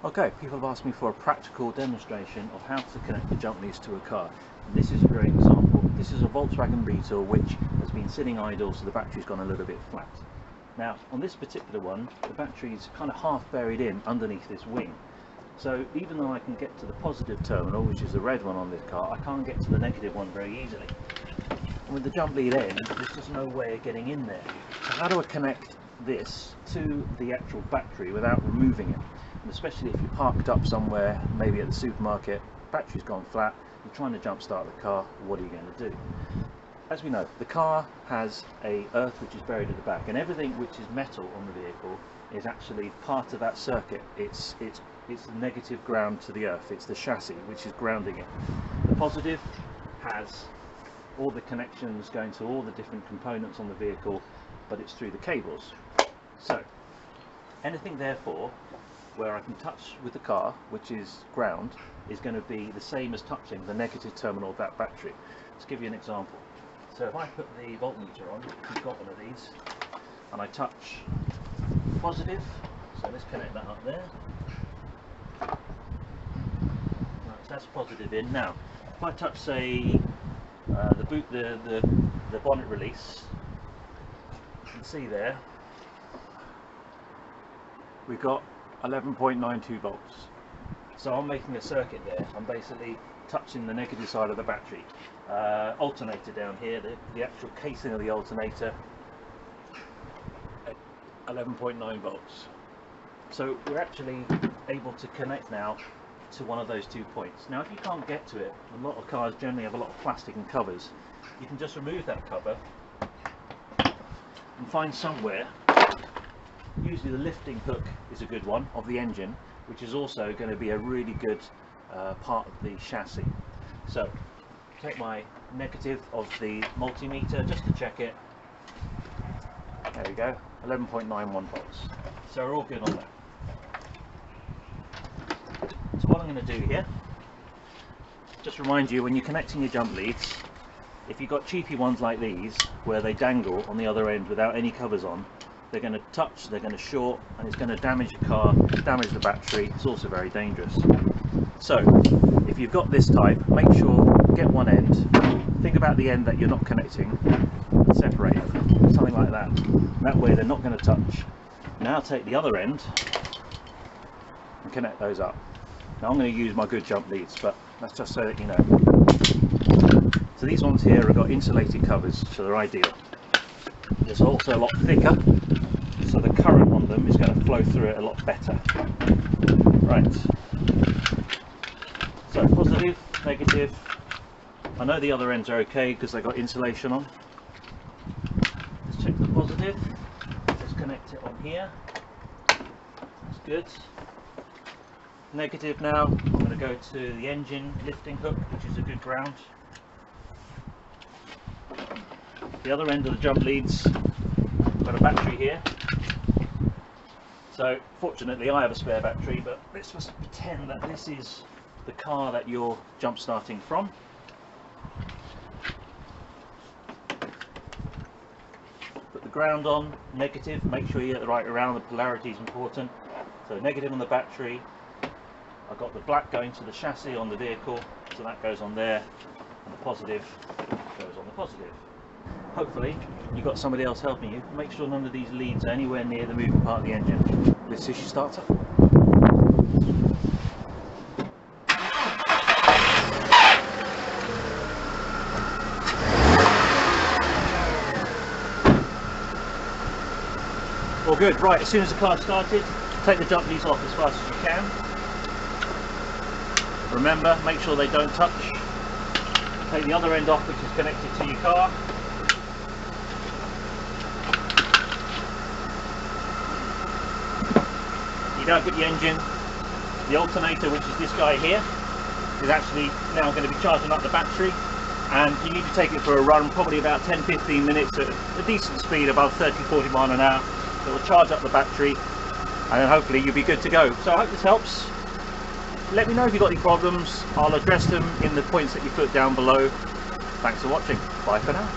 Okay, people have asked me for a practical demonstration of how to connect the jump leads to a car. And this is a great example. This is a Volkswagen Beetle which has been sitting idle, so the battery's gone a little bit flat. Now, on this particular one, the battery's kind of half buried in underneath this wing. So even though I can get to the positive terminal, which is the red one on this car, I can't get to the negative one very easily. And with the jump lead end, there's just no way of getting in there. So how do I connect this to the actual battery without removing it? And especially if you're parked up somewhere, maybe at the supermarket, battery's gone flat, you're trying to jump start the car, what are you going to do? As we know, the car has a earth which is buried at the back, and everything which is metal on the vehicle is actually part of that circuit. It's the negative ground to the earth, it's the chassis which is grounding it. The positive has all the connections going to all the different components on the vehicle, but it's through the cables. So anything therefore where I can touch with the car, which is ground, is going to be the same as touching the negative terminal of that battery. Let's give you an example. So if I put the voltmeter on, you've got one of these, and I touch positive, so let's connect that up there. Right, so that's positive in. Now, if I touch, say, the bonnet release, you can see there we've got 11.92 volts. So I'm making a circuit there. I'm basically touching the negative side of the battery. Alternator down here, the actual casing of the alternator, 11.9 volts. So we're actually able to connect now to one of those 2 points. Now if you can't get to it, a lot of cars generally have a lot of plastic and covers. You can just remove that cover and find somewhere. Usually the lifting hook is a good one of the engine, which is also going to be a really good part of the chassis. So take my negative of the multimeter just to check it. There we go, 11.91 volts. So we're all good on that. So what I'm going to do here, just remind you, when you're connecting your jump leads, if you've got cheapy ones like these where they dangle on the other end without any covers on, they're going to touch, they're going to short, and it's going to damage the car, damage the battery. It's also very dangerous. So if you've got this type, make sure, get one end, think about the end that you're not connecting, and separate it, something like that. That way they're not going to touch. Now take the other end and connect those up. Now I'm going to use my good jump leads, but that's just so that you know. So these ones here have got insulated covers, so they're ideal. They're also a lot thicker, so the current on them is going to flow through it a lot better. Right, so positive, negative. I know the other ends are okay because they've got insulation on. Let's check the positive. Let's connect it on here. That's good. Negative now, I'm going to go to the engine lifting hook, which is a good ground. The other end of the jump leads, got a battery here. So fortunately I have a spare battery, but let's just pretend that this is the car that you're jump starting from. Put the ground on, negative, make sure you get the right around, the polarity is important. So negative on the battery, I've got the black going to the chassis on the vehicle, so that goes on there, and the positive goes on the positive. Hopefully you've got somebody else helping you. Make sure none of these leads are anywhere near the moving part of the engine. Let's see if she starts up. All good. Right, as soon as the car's started, take the jump leads off as fast as you can. Remember, make sure they don't touch. Take the other end off, which is connected to your car. You don't get the engine. The alternator, which is this guy here, is actually now going to be charging up the battery, and you need to take it for a run, probably about 10-15 minutes at a decent speed, above 30-40 miles an hour. It will charge up the battery, and then hopefully you'll be good to go. So I hope this helps. Let me know if you've got any problems. I'll address them in the points that you put down below. Thanks for watching. Bye for now.